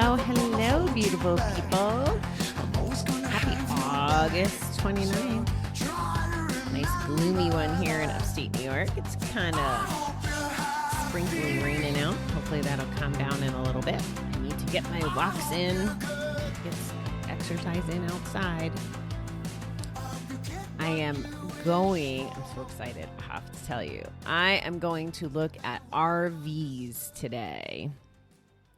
Hello, beautiful people. Happy August 29th. Nice gloomy one here in upstate New York. It's kind of sprinkly raining out. Hopefully that'll calm down in a little bit. I need to get my walks in, get some exercise in outside. I'm so excited, I have to tell you. I am going to look at RVs today.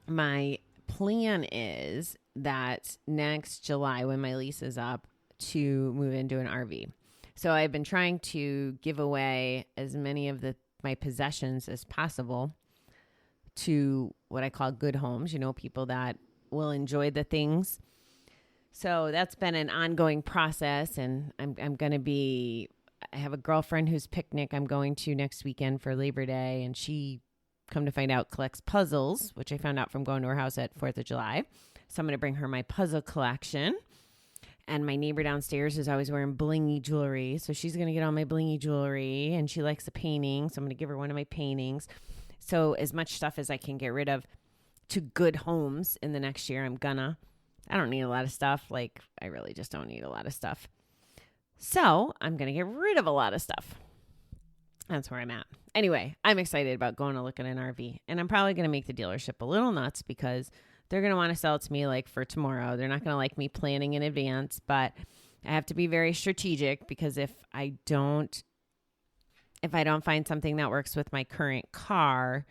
My plan is that next July, when my lease is up, to move into an RV. So I've been trying to give away as many of my possessions as possible to what I call good homes, people that will enjoy the things. So that's been an ongoing process, and I have a girlfriend whose picnic I'm going to next weekend for Labor Day, and she, come to find out, collects puzzles, which I found out from going to her house at 4th of July. So I'm going to bring her my puzzle collection. And my neighbor downstairs is always wearing blingy jewelry, so she's going to get all my blingy jewelry, and she likes a painting, so I'm going to give her one of my paintings. So as much stuff as I can get rid of to good homes in the next year, I don't need a lot of stuff. I really just don't need a lot of stuff. So I'm going to get rid of a lot of stuff. That's where I'm at. Anyway, I'm excited about going to look at an RV. And I'm probably going to make the dealership a little nuts because they're going to want to sell it to me for tomorrow. They're not going to like me planning in advance. But I have to be very strategic because if I don't find something that works with my current car,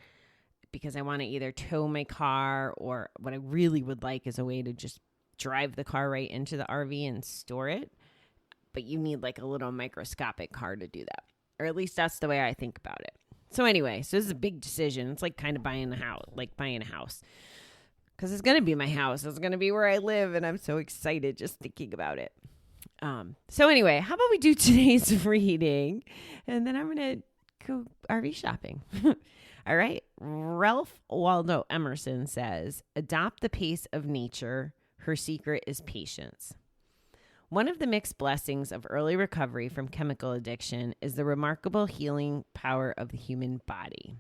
because I want to either tow my car, or what I really would like is a way to just drive the car right into the RV and store it. But you need a little microscopic car to do that. Or at least that's the way I think about it. So anyway, so this is a big decision. It's kind of buying a house. Because it's going to be my house. It's going to be where I live. And I'm so excited just thinking about it. So anyway, how about we do today's reading? And then I'm going to go RV shopping. All right. Ralph Waldo Emerson says, "Adopt the pace of nature. Her secret is patience." One of the mixed blessings of early recovery from chemical addiction is the remarkable healing power of the human body.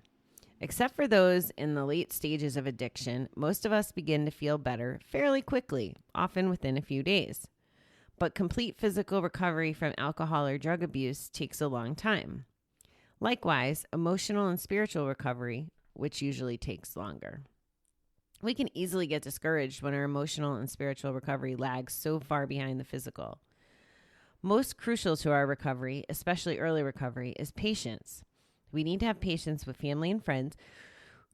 Except for those in the late stages of addiction, most of us begin to feel better fairly quickly, often within a few days. But complete physical recovery from alcohol or drug abuse takes a long time. Likewise, emotional and spiritual recovery, which usually takes longer. We can easily get discouraged when our emotional and spiritual recovery lags so far behind the physical. Most crucial to our recovery, especially early recovery, is patience. We need to have patience with family and friends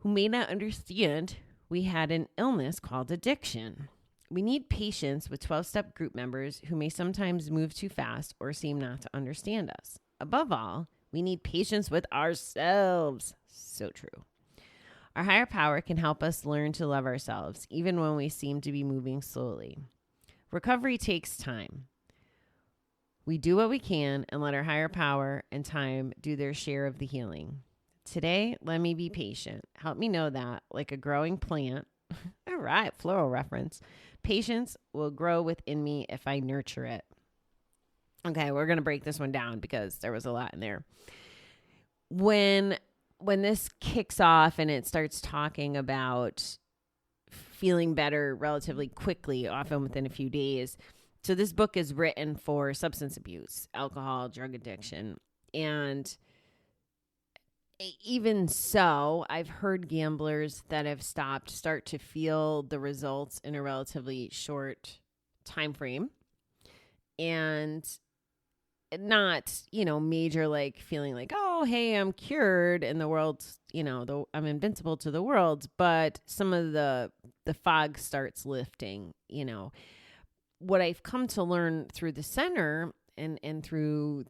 who may not understand we had an illness called addiction. We need patience with 12-step group members who may sometimes move too fast or seem not to understand us. Above all, we need patience with ourselves. So true. Our higher power can help us learn to love ourselves, even when we seem to be moving slowly. Recovery takes time. We do what we can and let our higher power and time do their share of the healing. Today, let me be patient. Help me know that, like a growing plant, all right, floral reference, patience will grow within me if I nurture it. Okay, we're going to break this one down because there was a lot in there. When this kicks off and it starts talking about feeling better relatively quickly, often within a few days. So this book is written for substance abuse, alcohol, drug addiction. And even so, I've heard gamblers that have stopped start to feel the results in a relatively short time frame. And not, major feeling oh, hey, I'm cured and the world's, I'm invincible to the world. But some of the fog starts lifting, What I've come to learn through the center and through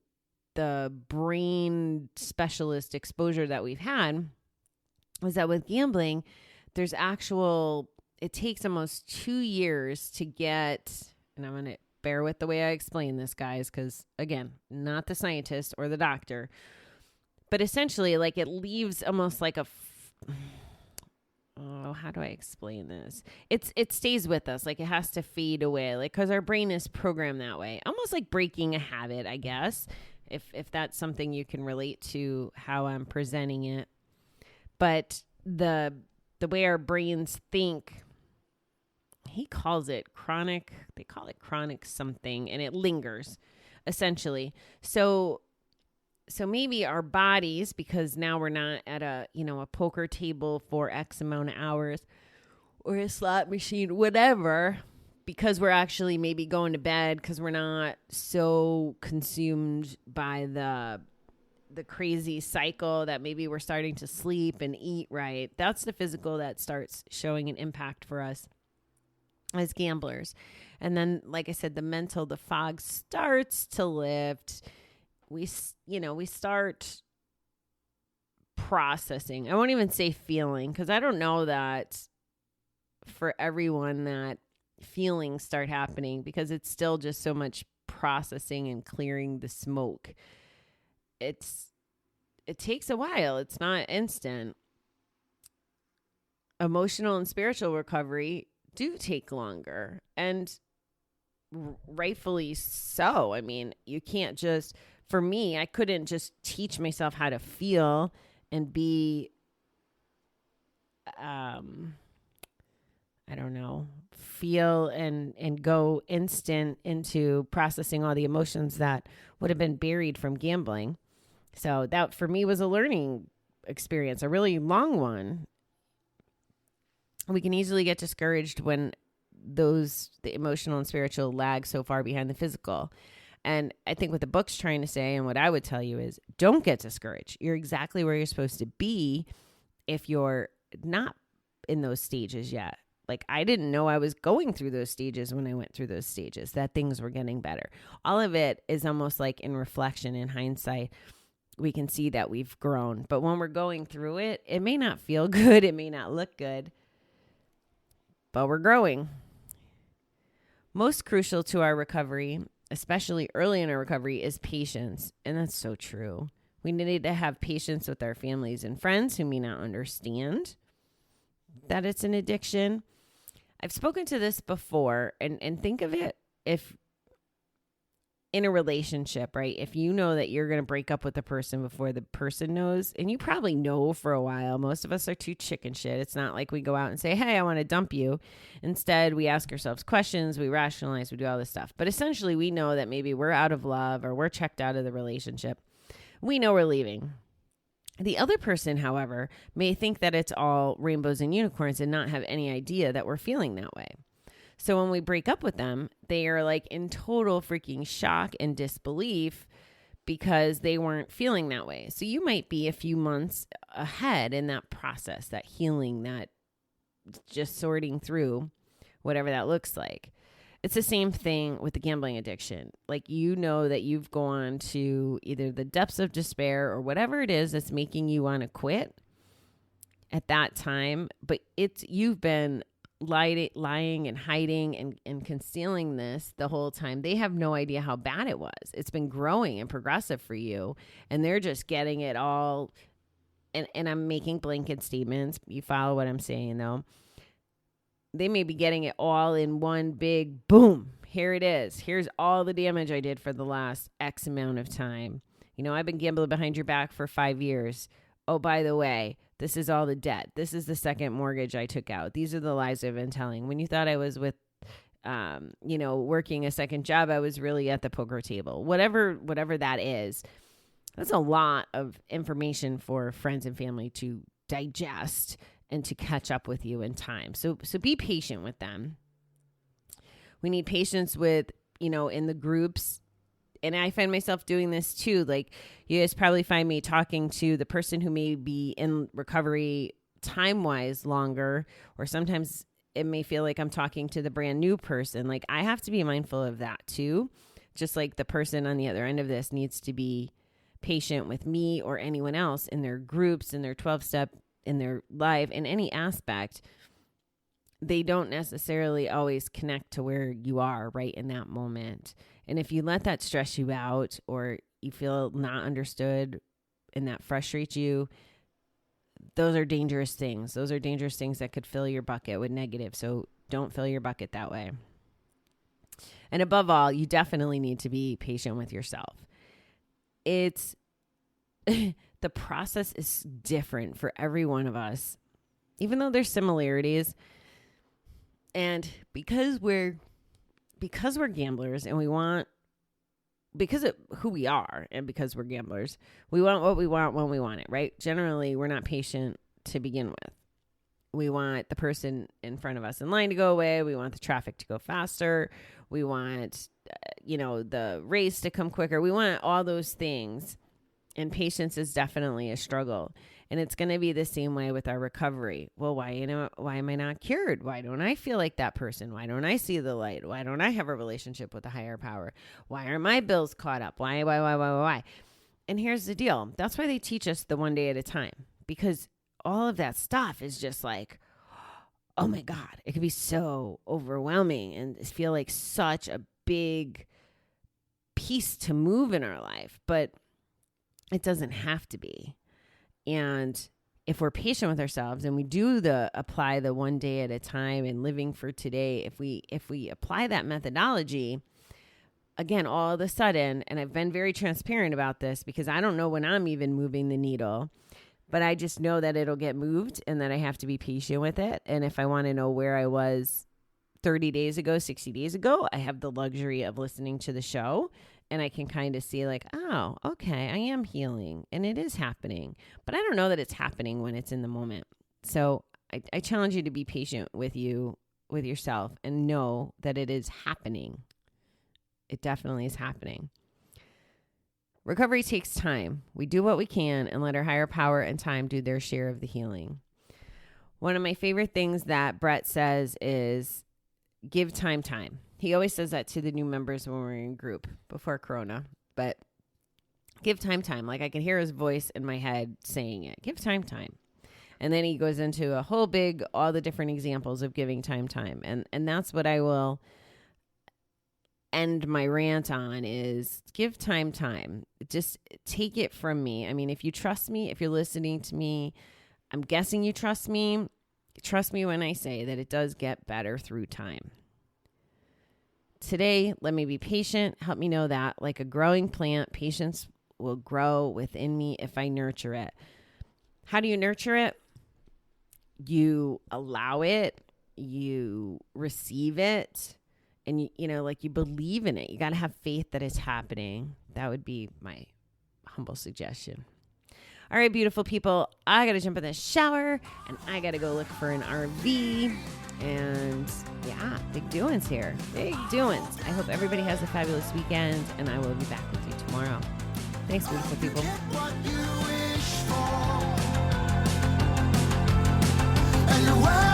the brain specialist exposure that we've had is that with gambling, it takes almost 2 years to get, and I'm going to bear with the way I explain this, guys, because, again, not the scientist or the doctor. But essentially, it leaves almost how do I explain this? It stays with us. It has to fade away. Because our brain is programmed that way. Almost like breaking a habit, I guess. If that's something you can relate to how I'm presenting it. But the way our brains think he calls it chronic, they call it chronic something, and it lingers essentially. So maybe our bodies, because now we're not at a poker table for X amount of hours or a slot machine, whatever, because we're actually maybe going to bed because we're not so consumed by the crazy cycle that maybe we're starting to sleep and eat right. That's the physical that starts showing an impact for us as gamblers. And then, like I said, the mental, the fog starts to lift. We start processing. I won't even say feeling, because I don't know that for everyone that feelings start happening, because it's still just so much processing and clearing the smoke. It takes a while. It's not instant. Emotional and spiritual recovery do take longer, and rightfully so. I mean, you can't just, for me, I couldn't just teach myself how to feel and be, feel and go instant into processing all the emotions that would have been buried from gambling. So that for me was a learning experience, a really long one. We can easily get discouraged when the emotional and spiritual lag so far behind the physical. And I think what the book's trying to say, and what I would tell you, is don't get discouraged. You're exactly where you're supposed to be if you're not in those stages yet. Like, I didn't know I was going through those stages when I went through those stages, that things were getting better. All of it is almost like in reflection, in hindsight, we can see that we've grown. But when we're going through it, it may not feel good. It may not look good, but we're growing. Most crucial to our recovery, especially early in our recovery, is patience. And that's so true. We need to have patience with our families and friends who may not understand that it's an addiction. I've spoken to this before, and think of it if in a relationship, right? If you know that you're going to break up with the person before the person knows, and you probably know for a while, most of us are too chicken shit. It's not like we go out and say, hey, I want to dump you. Instead, we ask ourselves questions, we rationalize, we do all this stuff. But essentially, we know that maybe we're out of love or we're checked out of the relationship. We know we're leaving. The other person, however, may think that it's all rainbows and unicorns and not have any idea that we're feeling that way. So when we break up with them, they are like in total freaking shock and disbelief because they weren't feeling that way. So you might be a few months ahead in that process, that healing, that just sorting through whatever that looks like. It's the same thing with the gambling addiction. Like, you know that you've gone to either the depths of despair or whatever it is that's making you want to quit at that time, but you've been lying and hiding and concealing this the whole time. They have no idea how bad it was. It's been growing and progressive for you, and they're just getting it all. And I'm making blanket statements. You follow what I'm saying, though. They may be getting it all in one big boom. Here it is. Here's all the damage I did for the last X amount of time. You know, I've been gambling behind your back for 5 years. Oh, by the way, this is all the debt. This is the second mortgage I took out. These are the lies I've been telling. When you thought I was with, working a second job, I was really at the poker table. Whatever that is, that's a lot of information for friends and family to digest and to catch up with you in time. So be patient with them. We need patience with, in the groups. And I find myself doing this too. Like, you guys probably find me talking to the person who may be in recovery time-wise longer, or sometimes it may feel like I'm talking to the brand new person. Like, I have to be mindful of that too. Just like the person on the other end of this needs to be patient with me or anyone else in their groups, in their 12-step, in their life, in any aspect. They don't necessarily always connect to where you are right in that moment. And if you let that stress you out, or you feel not understood and that frustrates you, those are dangerous things. Those are dangerous things that could fill your bucket with negative. So don't fill your bucket that way. And above all, you definitely need to be patient with yourself. It's the process is different for every one of us. Even though there's similarities, And because we're gamblers and because of who we are and because we're gamblers, we want what we want when we want it, right? Generally, we're not patient to begin with. We want the person in front of us in line to go away. We want the traffic to go faster. We want, the race to come quicker. We want all those things. And patience is definitely a struggle. And it's going to be the same way with our recovery. Well, why am I not cured? Why don't I feel like that person? Why don't I see the light? Why don't I have a relationship with a higher power? Why are my bills caught up? Why? And here's the deal. That's why they teach us the one day at a time, because all of that stuff is just like, oh my God, it could be so overwhelming and feel like such a big piece to move in our life, but it doesn't have to be. And if we're patient with ourselves and we do apply the one day at a time and living for today, if we apply that methodology, again, all of a sudden, and I've been very transparent about this because I don't know when I'm even moving the needle, but I just know that it'll get moved and that I have to be patient with it. And if I want to know where I was 30 days ago, 60 days ago, I have the luxury of listening to the show and I can kind of see like, oh, okay, I am healing and it is happening, but I don't know that it's happening when it's in the moment. So I challenge you to be patient with yourself and know that it is happening. It definitely is happening. Recovery takes time. We do what we can and let our higher power and time do their share of the healing. One of my favorite things that Brett says is give time. He always says that to the new members when we're in group before Corona, but give time. Like I can hear his voice in my head saying it. Give time. And then he goes into a whole big, all the different examples of giving time. And that's what I will end my rant on is give time. Just take it from me. I mean, if you trust me, if you're listening to me, I'm guessing you trust me. Trust me when I say that it does get better through time. Today, let me be patient. Help me know that like a growing plant, patience will grow within me if I nurture it. How do you nurture it? You allow it, you receive it, and you believe in it. You got to have faith that it's happening. That would be my humble suggestion. All right, beautiful people, I got to jump in the shower and I got to go look for an RV. And yeah, big doings here. Big doings. I hope everybody has a fabulous weekend and I will be back with you tomorrow. Thanks, beautiful people. And